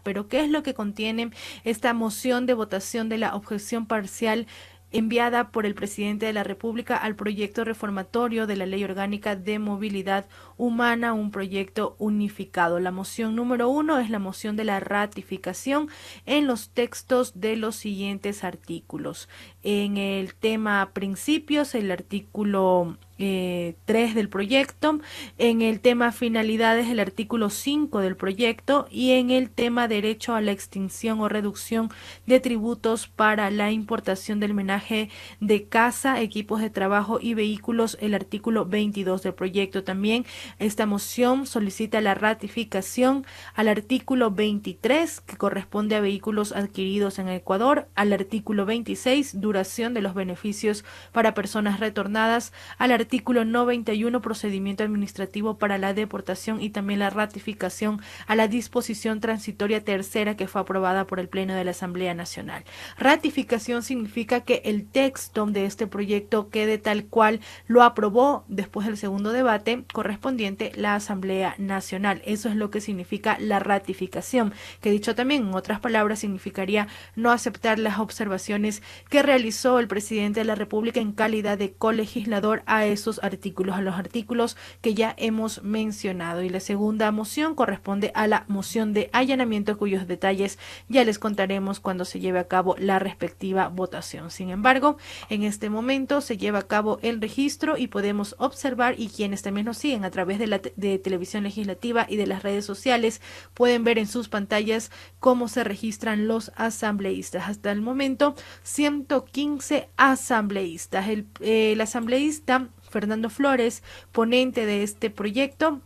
Pero ¿qué es lo que contiene esta moción de votación de la objeción parcial enviada por el presidente de la República al proyecto reformatorio de la Ley Orgánica de Movilidad Humana, un proyecto unificado? La moción número 1 es la moción de la ratificación en los textos de los siguientes artículos. En el tema principios, el artículo 3 del proyecto, en el tema finalidades, el artículo 5 del proyecto, y en el tema derecho a la extinción o reducción de tributos para la importación del menaje de casa, equipos de trabajo y vehículos, el artículo 22 del proyecto. También esta moción solicita la ratificación al artículo 23, que corresponde a vehículos adquiridos en Ecuador, al artículo 26, duración de los beneficios para personas retornadas, al artículo 91, procedimiento administrativo para la deportación, y también la ratificación a la disposición transitoria tercera que fue aprobada por el Pleno de la Asamblea Nacional. Ratificación significa que el texto de este proyecto quede tal cual lo aprobó después del segundo debate correspondiente la Asamblea Nacional. Eso es lo que significa la ratificación, que dicho también en otras palabras significaría no aceptar las observaciones que realizó el presidente de la República en calidad de colegislador a esos artículos, a los artículos que ya hemos mencionado. Y la segunda moción corresponde a la moción de allanamiento, cuyos detalles ya les contaremos cuando se lleve a cabo la respectiva votación. Sin embargo, en este momento se lleva a cabo el registro y podemos observar, y quienes también nos siguen a través de la televisión legislativa y de las redes sociales pueden ver en sus pantallas cómo se registran los asambleístas. Hasta el momento, 115 asambleístas. El asambleísta Fernando Flores, ponente de este proyecto,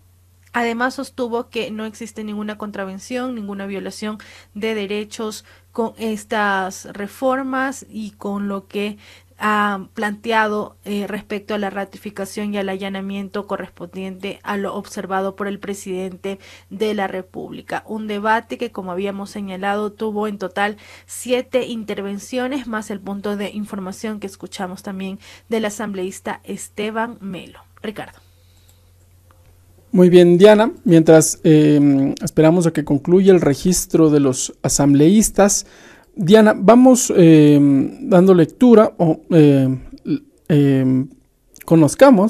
además sostuvo que no existe ninguna contravención, ninguna violación de derechos con estas reformas y con lo que ha planteado respecto a la ratificación y al allanamiento correspondiente a lo observado por el presidente de la República. Un debate que, como habíamos señalado, tuvo en total 7 intervenciones, más el punto de información que escuchamos también del asambleísta Esteban Melo. Ricardo. Muy bien, Diana. Mientras esperamos a que concluya el registro de los asambleístas, Diana, vamos dando lectura o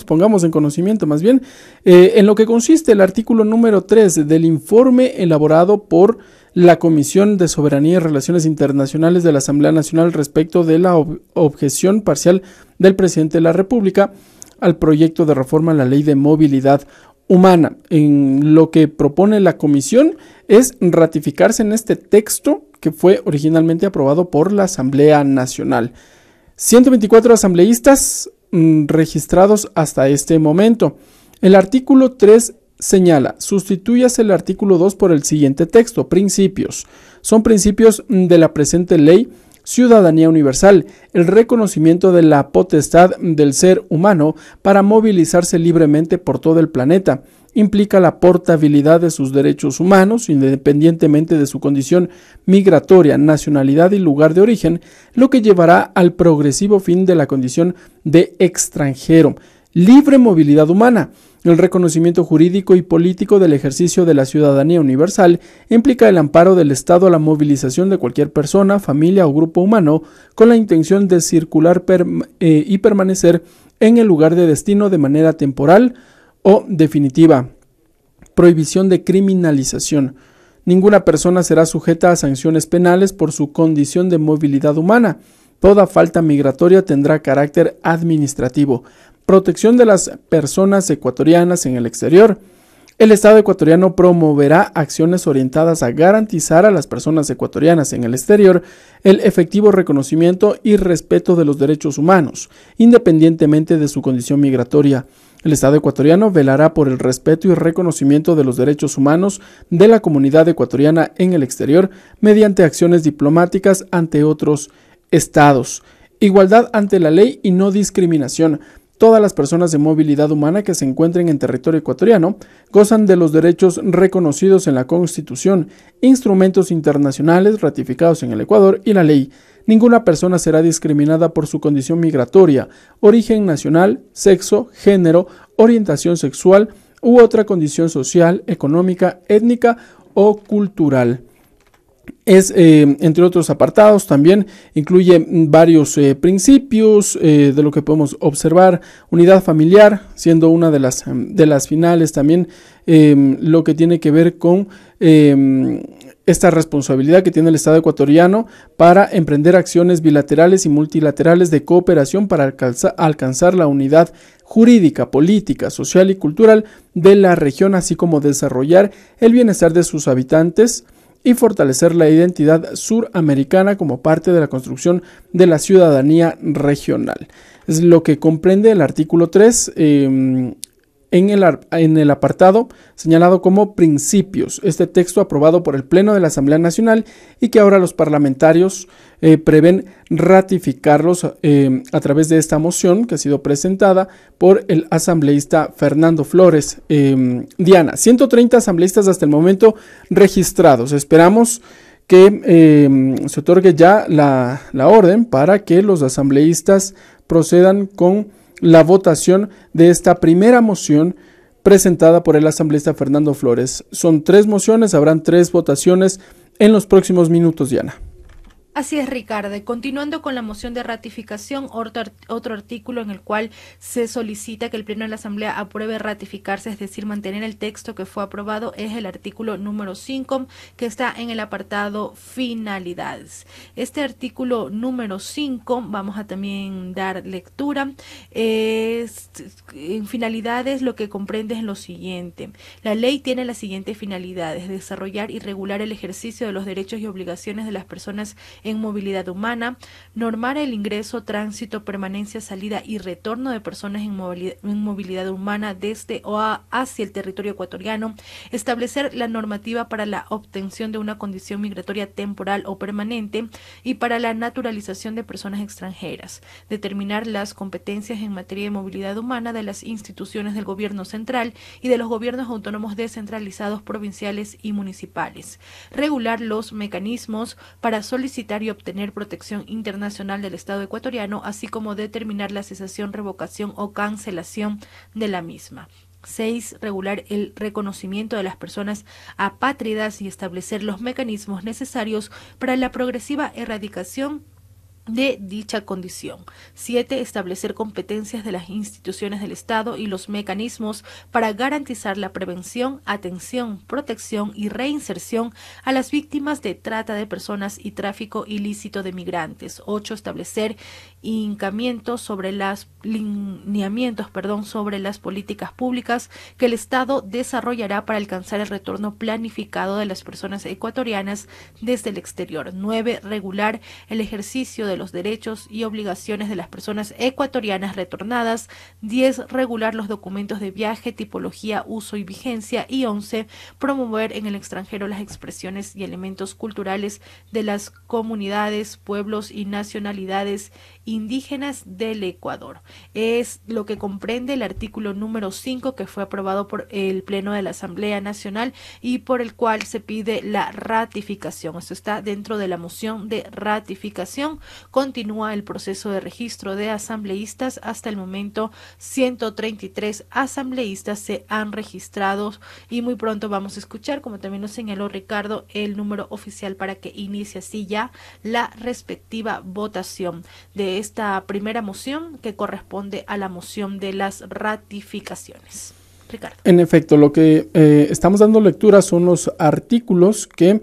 pongamos en conocimiento más bien, en lo que consiste el artículo número 3 del informe elaborado por la Comisión de Soberanía y Relaciones Internacionales de la Asamblea Nacional respecto de la objeción parcial del presidente de la República al proyecto de reforma a la Ley de Movilidad Humana. En lo que propone la comisión es ratificarse en este texto que fue originalmente aprobado por la Asamblea Nacional. 124 asambleístas registrados hasta este momento. El artículo 3 señala: sustituyase el artículo 2 por el siguiente texto: principios. Son principios de la presente ley: ciudadanía universal, el reconocimiento de la potestad del ser humano para movilizarse libremente por todo el planeta, implica la portabilidad de sus derechos humanos, independientemente de su condición migratoria, nacionalidad y lugar de origen, lo que llevará al progresivo fin de la condición de extranjero. Libre movilidad humana. El reconocimiento jurídico y político del ejercicio de la ciudadanía universal implica el amparo del Estado a la movilización de cualquier persona, familia o grupo humano con la intención de circular y permanecer en el lugar de destino de manera temporal o definitiva. Prohibición de criminalización. Ninguna persona será sujeta a sanciones penales por su condición de movilidad humana. Toda falta migratoria tendrá carácter administrativo. Protección de las personas ecuatorianas en el exterior. El Estado ecuatoriano promoverá acciones orientadas a garantizar a las personas ecuatorianas en el exterior el efectivo reconocimiento y respeto de los derechos humanos, independientemente de su condición migratoria. El Estado ecuatoriano velará por el respeto y reconocimiento de los derechos humanos de la comunidad ecuatoriana en el exterior mediante acciones diplomáticas ante otros estados. Igualdad ante la ley y no discriminación. Todas las personas de movilidad humana que se encuentren en territorio ecuatoriano gozan de los derechos reconocidos en la Constitución, instrumentos internacionales ratificados en el Ecuador y la ley. Ninguna persona será discriminada por su condición migratoria, origen nacional, sexo, género, orientación sexual u otra condición social, económica, étnica o cultural. entre otros apartados, también incluye varios principios de lo que podemos observar. Unidad familiar, siendo una de las finales, también lo que tiene que ver con esta responsabilidad que tiene el Estado ecuatoriano para emprender acciones bilaterales y multilaterales de cooperación para alcanzar la unidad jurídica, política, social y cultural de la región, así como desarrollar el bienestar de sus habitantes y fortalecer la identidad suramericana como parte de la construcción de la ciudadanía regional. Es lo que comprende el artículo 3 en el apartado señalado como principios. Este texto aprobado por el Pleno de la Asamblea Nacional y que ahora los parlamentarios prevén ratificarlos a través de esta moción que ha sido presentada por el asambleísta Fernando Flores. Diana, 130 asambleístas hasta el momento registrados. Esperamos que se otorgue ya la orden para que los asambleístas procedan con la votación de esta primera moción presentada por el asambleísta Fernando Flores. Son 3 mociones, habrán 3 votaciones en los próximos minutos, Diana. Así es, Ricardo. Continuando con la moción de ratificación, otro artículo en el cual se solicita que el Pleno de la Asamblea apruebe ratificarse, es decir, mantener el texto que fue aprobado, es el artículo número 5, que está en el apartado finalidades. Este artículo número 5, vamos a también dar lectura. En finalidades lo que comprende es lo siguiente. La ley tiene las siguientes finalidades: desarrollar y regular el ejercicio de los derechos y obligaciones de las personas en movilidad humana, normar el ingreso, tránsito, permanencia, salida y retorno de personas en movilidad humana desde o hacia el territorio ecuatoriano, establecer la normativa para la obtención de una condición migratoria temporal o permanente y para la naturalización de personas extranjeras, determinar las competencias en materia de movilidad humana de las instituciones del gobierno central y de los gobiernos autónomos descentralizados, provinciales y municipales, regular los mecanismos para solicitar y obtener protección internacional del Estado ecuatoriano, así como determinar la cesación, revocación o cancelación de la misma. 6. Regular el reconocimiento de las personas apátridas y establecer los mecanismos necesarios para la progresiva erradicación de dicha condición. 7. Establecer competencias de las instituciones del Estado y los mecanismos para garantizar la prevención, atención, protección y reinserción a las víctimas de trata de personas y tráfico ilícito de migrantes. 8. Establecer lineamientos sobre las políticas públicas que el Estado desarrollará para alcanzar el retorno planificado de las personas ecuatorianas desde el exterior. 9. Regular el ejercicio de los derechos y obligaciones de las personas ecuatorianas retornadas. 10. Regular los documentos de viaje, tipología, uso y vigencia. Y 11. Promover en el extranjero las expresiones y elementos culturales de las comunidades, pueblos y nacionalidades indígenas del Ecuador. Es lo que comprende el artículo número 5, que fue aprobado por el Pleno de la Asamblea Nacional y por el cual se pide la ratificación. Esto está dentro de la moción de ratificación. Continúa el proceso de registro de asambleístas. Hasta el momento 133 asambleístas se han registrado y muy pronto vamos a escuchar, como también lo señaló Ricardo, el número oficial para que inicie así ya la respectiva votación de esta primera moción que corresponde a la moción de las ratificaciones. Ricardo. En efecto, lo que estamos dando lectura son los artículos que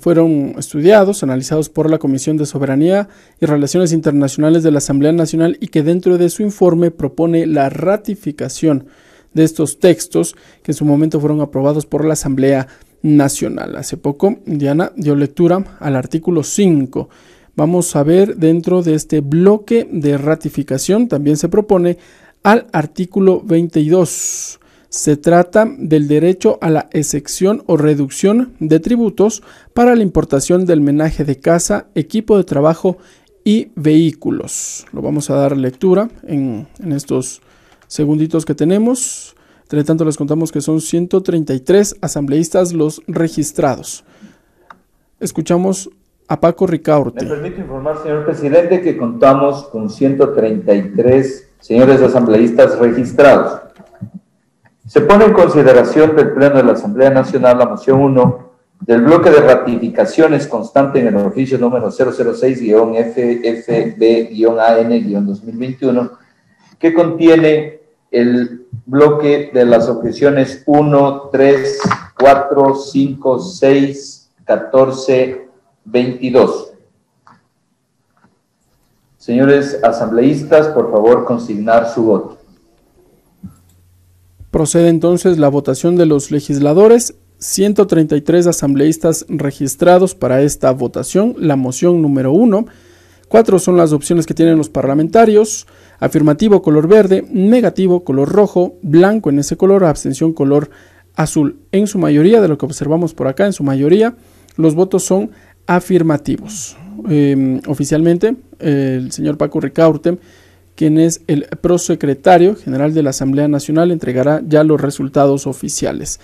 fueron estudiados, analizados por la Comisión de Soberanía y Relaciones Internacionales de la Asamblea Nacional y que dentro de su informe propone la ratificación de estos textos que en su momento fueron aprobados por la Asamblea Nacional. Hace poco, Diana dio lectura al artículo 5. Vamos a ver dentro de este bloque de ratificación, también se propone al artículo 22. Se trata del derecho a la exención o reducción de tributos para la importación del menaje de casa, equipo de trabajo y vehículos. Lo vamos a dar lectura en estos segunditos que tenemos. Entre tanto, les contamos que son 133 asambleístas los registrados. Escuchamos a Paco Ricaurte. Me permito informar, señor presidente, que contamos con 133 señores asambleístas registrados. Se pone en consideración del Pleno de la Asamblea Nacional la moción 1, del bloque de ratificaciones constante en el oficio número 006-FFB-AN-2021, que contiene el bloque de las objeciones 1, 3, 4, 5, 6, 14, 22. Señores asambleístas, por favor, consignar su voto. Procede entonces la votación de los legisladores. 133 asambleístas registrados para esta votación. La moción número 1. 4 son las opciones que tienen los parlamentarios: afirmativo color verde, negativo color rojo, blanco en ese color, abstención color azul. En su mayoría, de lo que observamos por acá, en su mayoría los votos son afirmativos. Oficialmente, el señor Paco Ricaurte, quien es el prosecretario general de la Asamblea Nacional, entregará ya los resultados oficiales.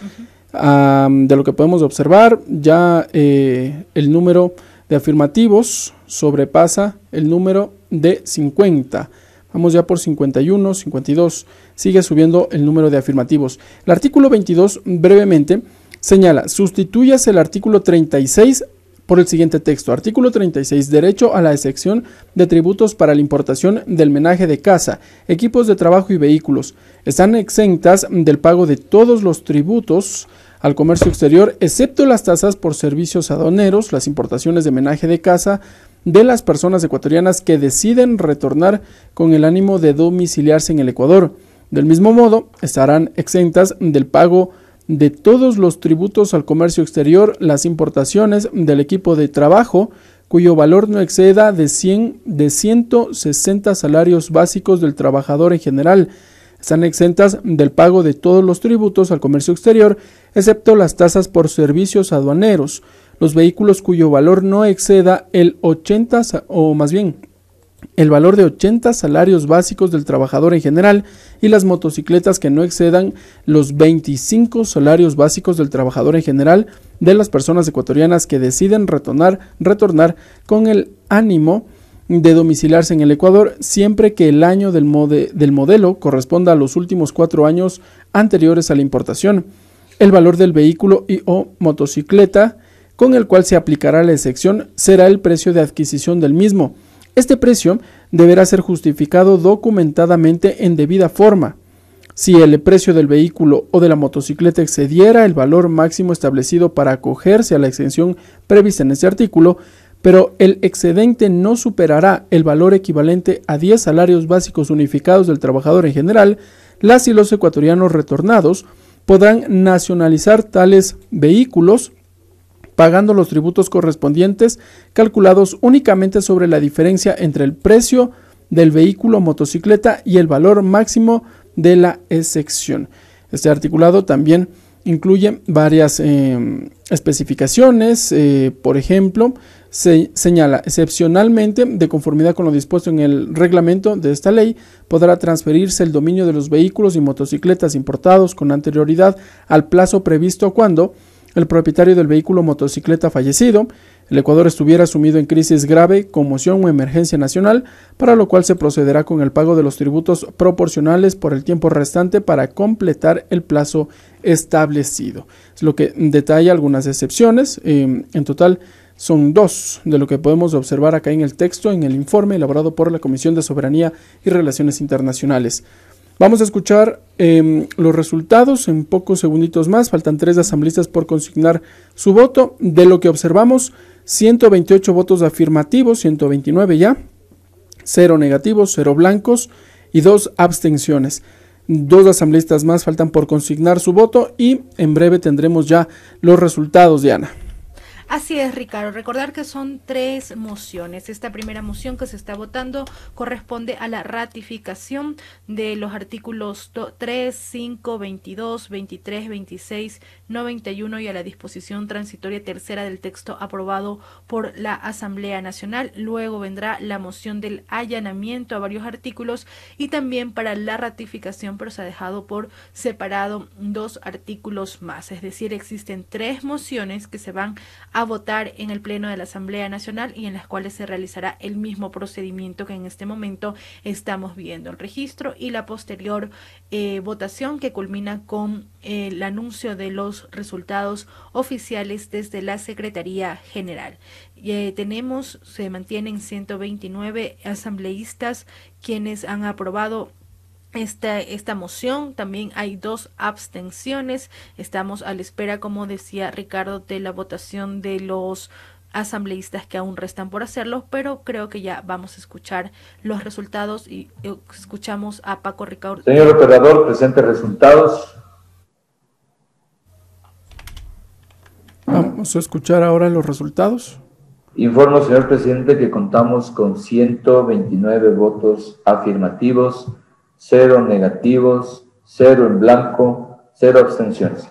De lo que podemos observar, ya el número de afirmativos sobrepasa el número de 50. Vamos ya por 51, 52. Sigue subiendo el número de afirmativos. El artículo 22, brevemente, señala: sustituyase el artículo 36 por el siguiente texto. Artículo 36. Derecho a la exención de tributos para la importación del menaje de casa, equipos de trabajo y vehículos. Están exentas del pago de todos los tributos al comercio exterior, excepto las tasas por servicios aduaneros, las importaciones de menaje de casa de las personas ecuatorianas que deciden retornar con el ánimo de domiciliarse en el Ecuador. Del mismo modo, estarán exentas del pago de todos los tributos al comercio exterior las importaciones del equipo de trabajo cuyo valor no exceda de 160 salarios básicos del trabajador en general. Están exentas del pago de todos los tributos al comercio exterior, excepto las tasas por servicios aduaneros, los vehículos cuyo valor no exceda el valor de 80 salarios básicos del trabajador en general, y las motocicletas que no excedan los 25 salarios básicos del trabajador en general de las personas ecuatorianas que deciden retornar con el ánimo de domiciliarse en el Ecuador, siempre que el año del modelo corresponda a los últimos 4 años anteriores a la importación. El valor del vehículo o motocicleta con el cual se aplicará la exención será el precio de adquisición del mismo. Este precio deberá ser justificado documentadamente en debida forma. Si el precio del vehículo o de la motocicleta excediera el valor máximo establecido para acogerse a la exención prevista en este artículo, pero el excedente no superará el valor equivalente a 10 salarios básicos unificados del trabajador en general, las y los ecuatorianos retornados podrán nacionalizar tales vehículos pagando los tributos correspondientes, calculados únicamente sobre la diferencia entre el precio del vehículo o motocicleta y el valor máximo de la exención. Este articulado también incluye varias especificaciones. Por ejemplo, se señala: excepcionalmente, de conformidad con lo dispuesto en el reglamento de esta ley, podrá transferirse el dominio de los vehículos y motocicletas importados con anterioridad al plazo previsto cuando el propietario del vehículo o motocicleta fallecido, el Ecuador estuviera sumido en crisis grave, conmoción o emergencia nacional, para lo cual se procederá con el pago de los tributos proporcionales por el tiempo restante para completar el plazo establecido. Es lo que detalla algunas excepciones. En total son 2 de lo que podemos observar acá en el texto, en el informe elaborado por la Comisión de Soberanía y Relaciones Internacionales. Vamos a escuchar los resultados en pocos segunditos más. Faltan 3 asambleístas por consignar su voto. De lo que observamos, 128 votos afirmativos, 129 ya, 0 negativos, 0 blancos y 2 abstenciones. 2 asambleístas más faltan por consignar su voto y en breve tendremos ya los resultados, Diana. Así es, Ricardo. Recordar que son 3 mociones. Esta primera moción que se está votando corresponde a la ratificación de los artículos 3, 5, 22, 23, 26, 91 y a la disposición transitoria tercera del texto aprobado por la Asamblea Nacional. Luego vendrá la moción del allanamiento a varios artículos y también para la ratificación, pero se ha dejado por separado 2 artículos más. Es decir, existen 3 mociones que se van a votar en el Pleno de la Asamblea Nacional y en las cuales se realizará el mismo procedimiento que en este momento estamos viendo, el registro y la posterior votación que culmina con el anuncio de los resultados oficiales desde la Secretaría General. Se mantienen 129 asambleístas quienes han aprobado esta moción. También hay 2 abstenciones. Estamos a la espera, como decía Ricardo, de la votación de los asambleístas que aún restan por hacerlo, pero creo que ya vamos a escuchar los resultados y escuchamos a Paco Ricaurte. Señor operador, presente resultados. Vamos a escuchar ahora los resultados. Informo, señor presidente, que contamos con 129 votos afirmativos, 0 negativos, 0 en blanco, 0 abstenciones.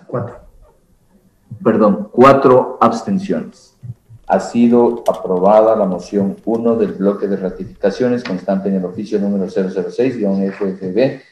4 abstenciones. Ha sido aprobada la moción 1 del bloque de ratificaciones constante en el oficio número 006-FFB-AN-